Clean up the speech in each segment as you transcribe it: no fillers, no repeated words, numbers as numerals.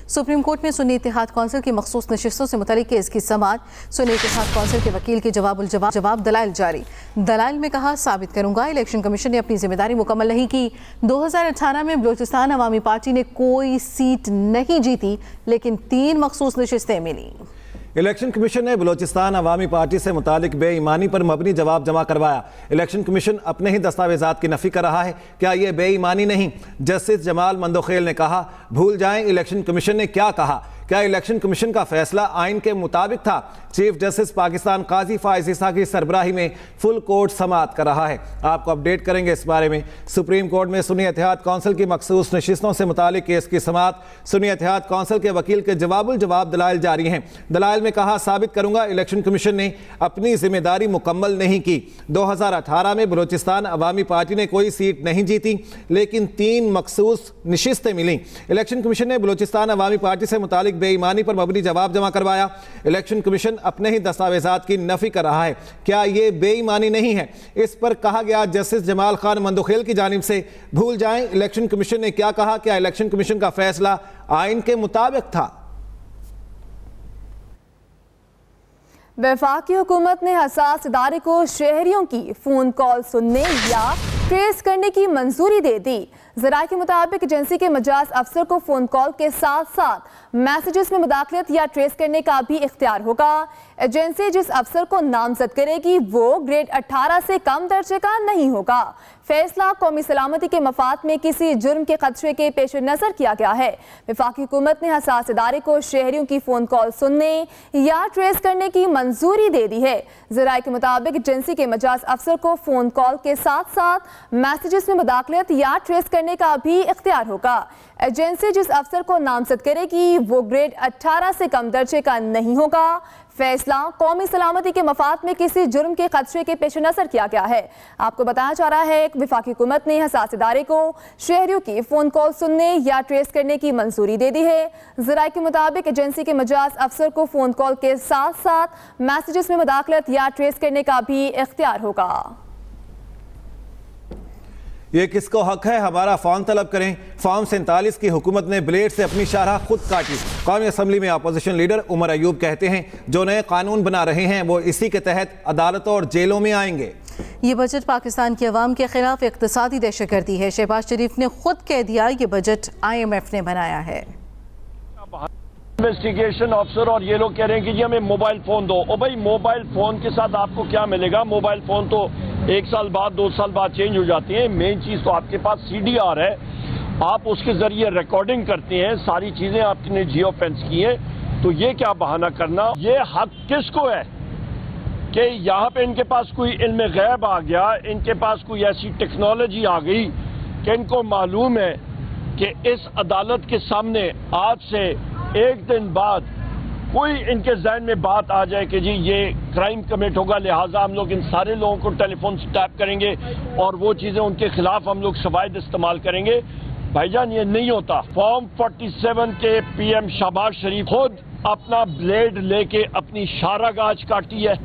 Supreme court में सुन्नी इत्तेहाद council की मखसूस नशिस्तों से मुतालिक केस की समाअत। सुन्नी इत्तेहाद कौंसिल के वकील के जवाब दलाइल जारी। दलाइल में कहा, साबित करूंगा इलेक्शन कमीशन ने अपनी जिम्मेदारी मुकम्मल नहीं की। 2018 में बलोचिस्तान अवामी पार्टी ने कोई सीट नहीं जीती, लेकिन 3 मखसूस नशिस्तें मिली। इलेक्शन कमीशन ने बलोचिस्तान अवामी पार्टी से मुतालिक बेईमानी पर मबनी जवाब जमा करवाया। इलेक्शन कमीशन अपने ही दस्तावेजात की नफी कर रहा है। क्या ये बेईमानी नहीं? जस्टिस जमाल मंदोखेल ने कहा, भूल जाएं इलेक्शन कमीशन ने क्या कहा। क्या इलेक्शन कमीशन का फैसला आइन के मुताबिक था? चीफ जस्टिस पाकिस्तान काजी फाइज ईसा की सरबराही में फुल कोर्ट समाअत कर रहा है। आपको अपडेट करेंगे इस बारे में। सुप्रीम कोर्ट में सुन्नी इत्तेहाद कौंसिल की मखसूस नशिस्तों से मुतालिक केस की समाअत। सुन्नी इत्तेहाद कौंसिल के वकील के जवाब दलाइल जारी हैं। दलाइल में कहा, साबित करूंगा इलेक्शन कमीशन ने अपनी जिम्मेदारी मुकम्मल नहीं की। 2018 में बलोचिस्तान अवामी पार्टी ने कोई सीट नहीं जीती, लेकिन 3 मखसूस नशिस्तें मिली। इलेक्शन कमीशन ने बलोचिस्तान अवामी पार्टी से मुतालिक बेईमानी पर मबनी जवाब जमा करवाया। इलेक्शन कमीशन अपने ही दस्तावेजात की नफी कर रहा है। क्या ये बेईमानी नहीं है? इस पर कहा गया जस्टिस जमाल खान मंदोखेल की जानिब से, भूल जाएं इलेक्शन कमीशन ने क्या कहा। क्या इलेक्शन कमीशन का फैसला आइन के मुताबिक था? वफाकी हुकूमत ने हसास इदारे को शहरियों की फ़ोन कॉल सुनने या ट्रेस करने की मंजूरी दे दी। ज़राए के मुताबिक एजेंसी के मजाज अफसर को फ़ोन कॉल के साथ साथ मैसेजेस में मुदाखलत या ट्रेस करने का भी इख्तियार होगा। एजेंसी जिस अफसर को नामजद करेगी वो ग्रेड 18 से कम दर्जे का नहीं होगा। फैसला कौमी सलामती के मफाद में किसी जुर्म के खदशे के पेश नज़र किया गया है। वफाकी हुकूमत ने हसास इदारे को शहरियों की फ़ोन कॉल सुनने या ट्रेस करने की मंजूरी दे दी है। ज़राए के मुताबिक एजेंसी के मजाज अफसर को फ़ोन कॉल के साथ साथ मैसेजेस में मुदाखलत या ट्रेस करने का भी इख्तियार होगा। एजेंसी जिस अफसर को नामजद करेगी वो ग्रेड 18 से कम दर्जे का नहीं होगा। फैसला कौमी सलामती के मफाद में किसी जुर्म के खदशे के पेश नज़र किया गया है। आपको बताया जा रहा है कि वफाकी हुकूमत ने हसास इदारे को शहरियों की फ़ोन कॉल सुनने या ट्रेस करने की मंजूरी दे दी है। ज़राए के मुताबिक एजेंसी के मजाज अफसर को फ़ोन कॉल के साथ साथ मैसेजेस में मुदाखलत या ट्रेस करने का भी इख्तियार होगा। ये किसको हक है हमारा फ़ोन तलब करें। फॉर्म 47 की हुकूमत ने ब्लेड से अपनी शाहराह खुद काटी। कौमी असम्बली में अपोजिशन लीडर उमर अयूब कहते हैं, जो नए कानून बना रहे हैं वो इसी के तहत अदालतों और जेलों में आएंगे। ये बजट पाकिस्तान की अवाम के खिलाफ इक्तिसादी दहशतगर्दी है। शहबाज शरीफ ने खुद कह दिया ये बजट IMF ने बनाया है। इन्वेस्टिगेशन ऑफिसर और ये लोग कह रहे हैं कि जी हमें मोबाइल फोन दो। ओ भाई, मोबाइल फोन के साथ आपको क्या मिलेगा? मोबाइल फोन तो 1 साल बाद 2 साल बाद चेंज हो जाती है। मेन चीज तो आपके पास CDR है, आप उसके जरिए रिकॉर्डिंग करते हैं, सारी चीजें आपने जियो फेंस की है। तो ये क्या बहाना करना? ये हक किसको है कि यहाँ पे इनके पास कोई इल्म गैब आ गया, इनके पास कोई ऐसी टेक्नोलॉजी आ गई कि इनको मालूम है कि इस अदालत के सामने आज से 1 दिन बाद कोई इनके जहन में बात आ जाए कि जी ये क्राइम कमिट होगा, लिहाजा हम लोग इन सारे लोगों को टेलीफोन से टैप करेंगे और वो चीज़ें उनके खिलाफ हम लोग शवाहिद इस्तेमाल करेंगे। भाईजान, ये नहीं होता। फॉर्म 47 के PM शहबाज शरीफ खुद अपना ब्लेड लेके अपनी शाहरागाज काटी है।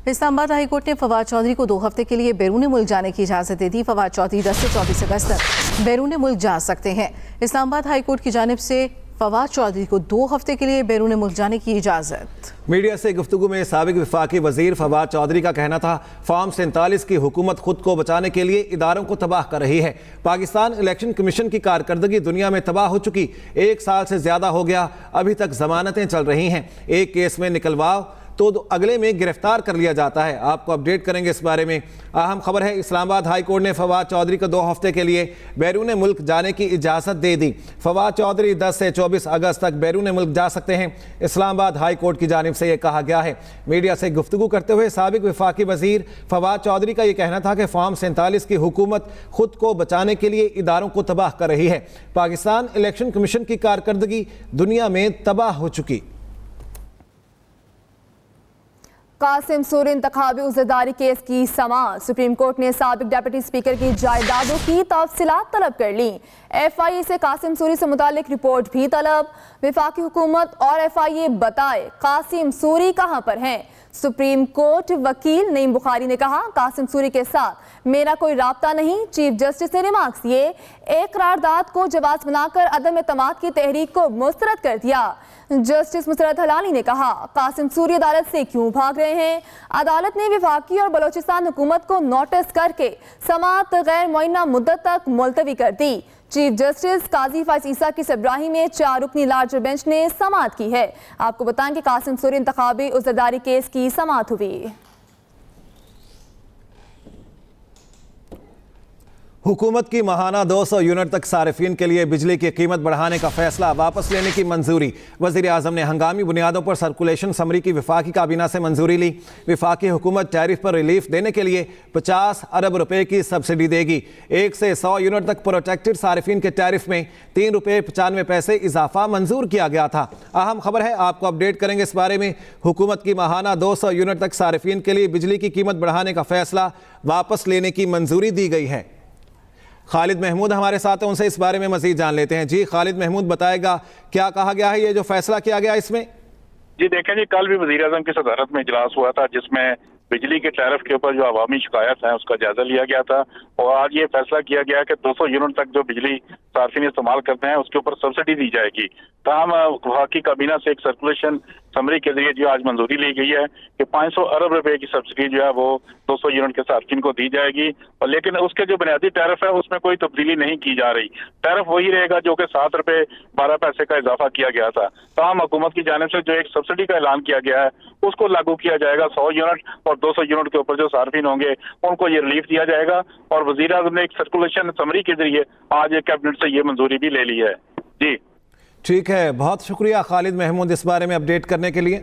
इस्लामाबाद हाई कोर्ट ने फवाद चौधरी को 2 हफ्ते के लिए बैरून मुल्क जाने की इजाज़त दे दी। फवाद चौधरी 10 से 24 अगस्त तक बैरून मुल्क जा सकते हैं। इस्लामाबाद हाई कोर्ट की जानिब से फवाद चौधरी को 2 हफ्ते के लिए बैरून मुल्क जाने की इजाज़त। मीडिया से गुफ्तगू में साबिक वफाकी वजीर फवाद चौधरी का कहना था, फॉर्म 47 की हुकूमत खुद को बचाने के लिए इदारों को तबाह कर रही है। पाकिस्तान इलेक्शन कमीशन की कारकर्दगी दुनिया में तबाह हो चुकी। 1 साल से ज़्यादा हो गया, अभी तक जमानतें चल रही हैं। एक केस में निकलवाओ तो अगले में गिरफ्तार कर लिया जाता है। आपको अपडेट करेंगे इस बारे में। अहम खबर है, इस्लामाबाद हाई कोर्ट ने फवाद चौधरी को 2 हफ्ते के लिए बैरून मुल्क जाने की इजाज़त दे दी। फवाद चौधरी 10 से 24 अगस्त तक बैरून मुल्क जा सकते हैं। इस्लामाबाद हाई कोर्ट की जानिब से यह कहा गया है। मीडिया से गुफ्तगू करते हुए साबिक वफाकी वजीर फवाद चौधरी का यह कहना था कि फॉर्म 47 की हुकूमत खुद को बचाने के लिए इदारों को तबाह कर रही है। पाकिस्तान इलेक्शन कमीशन की कारकर्दगी दुनिया में तबाह हो चुकी। قاسم سوری انتخابی عزرداری کیس کی سماعت، سپریم کورٹ نے سابق ڈپٹی اسپیکر کی جائیدادوں کی تفصیلات طلب کر لی۔ ایف آئی اے سے قاسم سوری سے متعلق رپورٹ بھی طلب۔ وفاقی حکومت اور ایف آئی اے بتائے قاسم سوری کہاں پر ہیں۔ سپریم کورٹ وکیل نعیم بخاری نے کہا قاسم سوری کے ساتھ میرا کوئی رابطہ نہیں۔ چیف جسٹس نے ریمارکس دیے، ایک قرارداد کو جواز بنا کر عدم اعتماد کی تحریک کو مسترد کر دیا۔ جسٹس مسرت حلالی نے کہا قاسم سوری عدالت سے کیوں بھاگ رہے ہیں۔ عدالت نے وفاقی اور بلوچستان حکومت کو نوٹس کر کے سماعت غیر معینہ مدت تک ملتوی کر دی۔ چیف جسٹس قاضی فائز عیسیٰ کی سربراہی میں 4 رکنی لارجر بینچ نے سماعت کی ہے۔ آپ کو بتائیں کہ قاسم سوری انتخابی عزرداری کیس کی سماعت ہوئی۔ حکومت کی ماہانہ 200 یونٹ تک صارفین کے لیے بجلی کی قیمت بڑھانے کا فیصلہ واپس لینے کی منظوری۔ وزیر اعظم نے ہنگامی بنیادوں پر سرکولیشن سمری کی وفاقی کابینہ سے منظوری لی۔ وفاقی حکومت ٹیرف پر ریلیف دینے کے لیے 50 ارب روپے کی سبسڈی دے گی۔ 1 سے 100 یونٹ تک پروٹیکٹڈ صارفین کے ٹیرف میں 3 روپے 95 پیسے اضافہ منظور کیا گیا تھا۔ اہم خبر ہے، آپ کو اپڈیٹ کریں گے اس بارے میں۔ حکومت کی ماہانہ 200 یونٹ تک صارفین کے لیے بجلی کی قیمت بڑھانے کا فیصلہ واپس لینے کی منظوری دی گئی ہے۔ خالد محمود ہمارے ساتھ ہیں، ان سے اس بارے میں مزید جان لیتے ہیں۔ جی خالد محمود، بتائے گا کیا کہا گیا ہے، یہ جو فیصلہ کیا گیا اس میں؟ جی دیکھیں جی، کل بھی وزیر اعظم کی صدارت میں اجلاس ہوا تھا جس میں بجلی کے ٹیرف کے اوپر جو عوامی شکایت ہیں اس کا جائزہ لیا گیا تھا، اور آج یہ فیصلہ کیا گیا کہ 200 یونٹ تک جو بجلی صارفین استعمال کرتے ہیں اس کے اوپر سبسڈی دی جائے گی۔ تاہم وفاقی کابینہ سے ایک سرکولیشن سمری کے ذریعے جو آج منظوری لی گئی ہے کہ 500 ارب روپے کی سبسڈی جو ہے وہ 200 یونٹ کے صارفین کو دی جائے گی، اور لیکن اس کے جو بنیادی ٹیرف ہے اس میں کوئی تبدیلی نہیں کی جا رہی۔ ٹیرف وہی رہے گا جو کہ 7 روپے 12 پیسے کا اضافہ کیا گیا تھا۔ تاہم حکومت کی جانب سے جو ایک سبسڈی کا اعلان کیا گیا ہے اس کو لاگو کیا جائے گا 100 یونٹ اور 200 یونٹ کے اوپر جو صارفین ہوں گے ان کو یہ ریلیف دیا جائے گا، اور وزیر اعظم نے ایک سرکولیشن سمری کے ذریعے آج کیبنٹ سے یہ منظوری بھی لے لی ہے۔ جی ٹھیک ہے، بہت شکریہ خالد محمود اس بارے میں اپڈیٹ کرنے کے لیے۔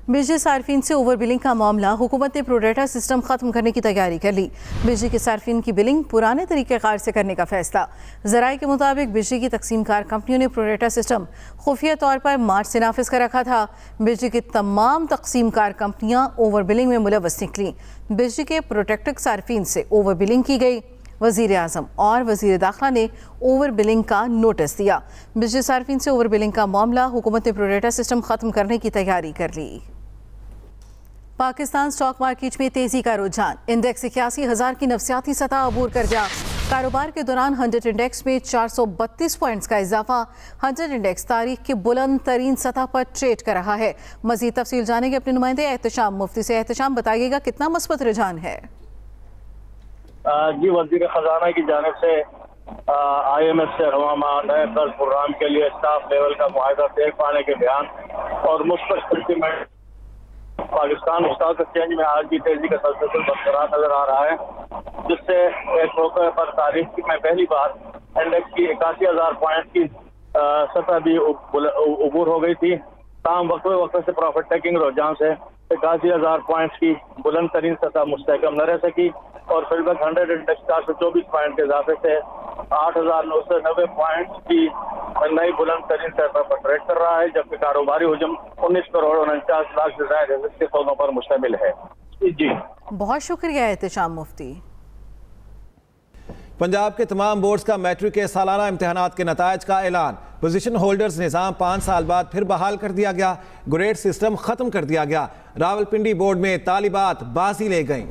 بجلی صارفین سے اوور بلنگ کا معاملہ، حکومت نے پروڈیٹا سسٹم ختم کرنے کی تیاری کر لی۔ بجلی کے صارفین کی بلنگ پرانے طریقہ کار سے کرنے کا فیصلہ۔ ذرائع کے مطابق بجلی کی تقسیم کار کمپنیوں نے پروڈیٹا سسٹم خفیہ طور پر مارچ سے نافذ کر رکھا تھا۔ بجلی کی تمام تقسیم کار کمپنیاں اوور بلنگ میں ملوث نکلیں۔ بجلی کے پروٹیکٹڈ صارفین سے اوور بلنگ کی گئی۔ وزیر اعظم اور وزیر داخلہ نے اوور بلنگ کا نوٹس دیا۔ بجلی صارفین سے اوور بلنگ کا معاملہ، حکومت نے پروڈیٹا سسٹم ختم کرنے کی تیاری کر لی۔ پاکستان سٹاک مارکیٹ میں تیزی کا رجحان، انڈیکس 81,000 کی نفسیاتی سطح عبور کر گیا۔ کاروبار کے دوران 100 انڈیکس میں 432 پوائنٹس کا اضافہ۔ 100 انڈیکس تاریخ کی بلند ترین سطح پر ٹریڈ کر رہا ہے۔ مزید تفصیل جانیں گے اپنے نمائندے احتشام مفتی سے۔ احتشام، بتائیے گا کتنا مثبت رجحان ہے؟ جی، وزیر خزانہ کی جانب سے آئی ایم ایف سے رواں نئے قرض پروگرام کے لیے اسٹاف لیول کا معاہدہ طے پانے کے بیان اور مثبت سینٹیمنٹ۔ پاکستان اسٹاک ایکسچینج میں آج بھی تیزی کا تسلسل برقرار نظر آ رہا ہے، جس سے ایک موقع پر تاریخ میں پہلی بار انڈیکس کی 81,000 پوائنٹ کی سطح بھی عبور ہو گئی تھی۔ تاہم وقفے سے پروفٹ ٹیکنگ رجحان سے 81,000 پوائنٹس کی بلند ترین سطح مستحکم نہ رہ سکی، اور فی الوقت 100 انڈیکس 424 پوائنٹ کے اضافے سے 8,990 پوائنٹس کی نئی بلند ترین سطح پر ٹریڈ کر رہا ہے، جبکہ کاروباری حجم 19 کروڑ 49 لاکھ سے زائد ایسٹ کے سودوں پر مشتمل ہے۔ جی بہت شکریہ احتشام مفتی۔ پنجاب کے تمام بورڈز کا میٹرک کے سالانہ امتحانات کے نتائج کا اعلان۔ پوزیشن ہولڈرز نظام 5 سال بعد پھر بحال کر دیا گیا۔ گریڈ سسٹم ختم کر دیا گیا۔ راولپنڈی بورڈ میں طالبات بازی لے گئیں۔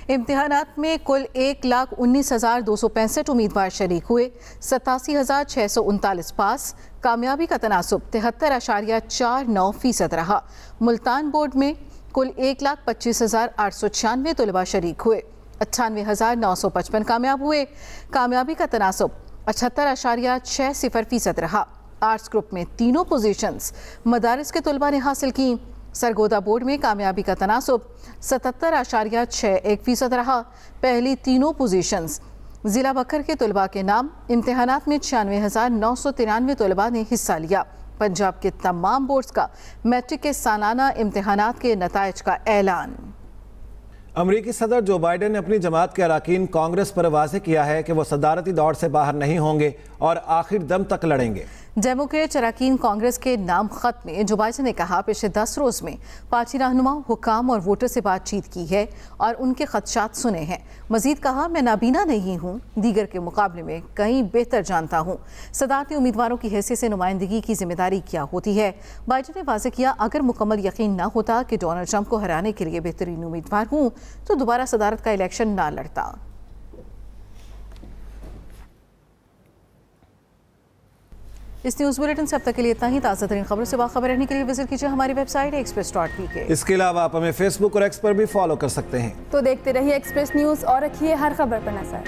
امتحانات میں کل 1,19,265 امیدوار شریک ہوئے، 87,639 پاس۔ کامیابی کا تناسب 73.49% رہا۔ ملتان بورڈ میں کل 1,25,896 طلباء شریک ہوئے، 98,955 کامیاب ہوئے۔ کامیابی کا تناسب 78.60% رہا۔ آرٹس گروپ میں تینوں پوزیشنز مدارس کے طلباء نے حاصل کی۔ سرگودا بورڈ میں کامیابی کا تناسب 77.61% رہا۔ پہلی تینوں پوزیشنز ضلع بکر کے طلباء کے نام۔ امتحانات میں 96,993 طلباء نے حصہ لیا۔ پنجاب کے تمام بورڈز کا میٹرک کے سالانہ امتحانات کے نتائج کا اعلان۔ امریکی صدر جو بائیڈن نے اپنی جماعت کے اراکین کانگریس پر واضح کیا ہے کہ وہ صدارتی دوڑ سے باہر نہیں ہوں گے اور آخر دم تک لڑیں گے۔ डेमोक्रेट अरकान कांग्रेस के नाम खत में जो बाइडेन ने कहा पिछले 10 रोज में पार्टी रहनुमाओं, हुक्काम और वोटर से बातचीत की है और उनके खदशात सुने हैं। मजीद कहा, मैं नाबीना नहीं हूँ, दीगर के मुकाबले में कहीं बेहतर जानता हूँ। सदारती उम्मीदवारों की हैसियत से नुमाइंदगी की जिम्मेदारी क्या होती है। बाइडेन ने वाज़ेह किया, अगर मुकम्मल यकीन न होता कि डोनाल्ड ट्रंप को हराने के लिए बेहतरीन उम्मीदवार हूँ तो दोबारा सदारत का इलेक्शन ना लड़ता। इस न्यूज़ बुलेटिन से अब तक के लिए इतना ही। ताज़ा तरीन खबरों से बाखबर रहने के लिए विजिट कीजिए हमारी वेबसाइट express.pk। इसके अलावा आप हमें फेसबुक और एक्स पर भी फॉलो कर सकते हैं। तो देखते रहिए एक्सप्रेस न्यूज़ और रखिए हर खबर पर नजर।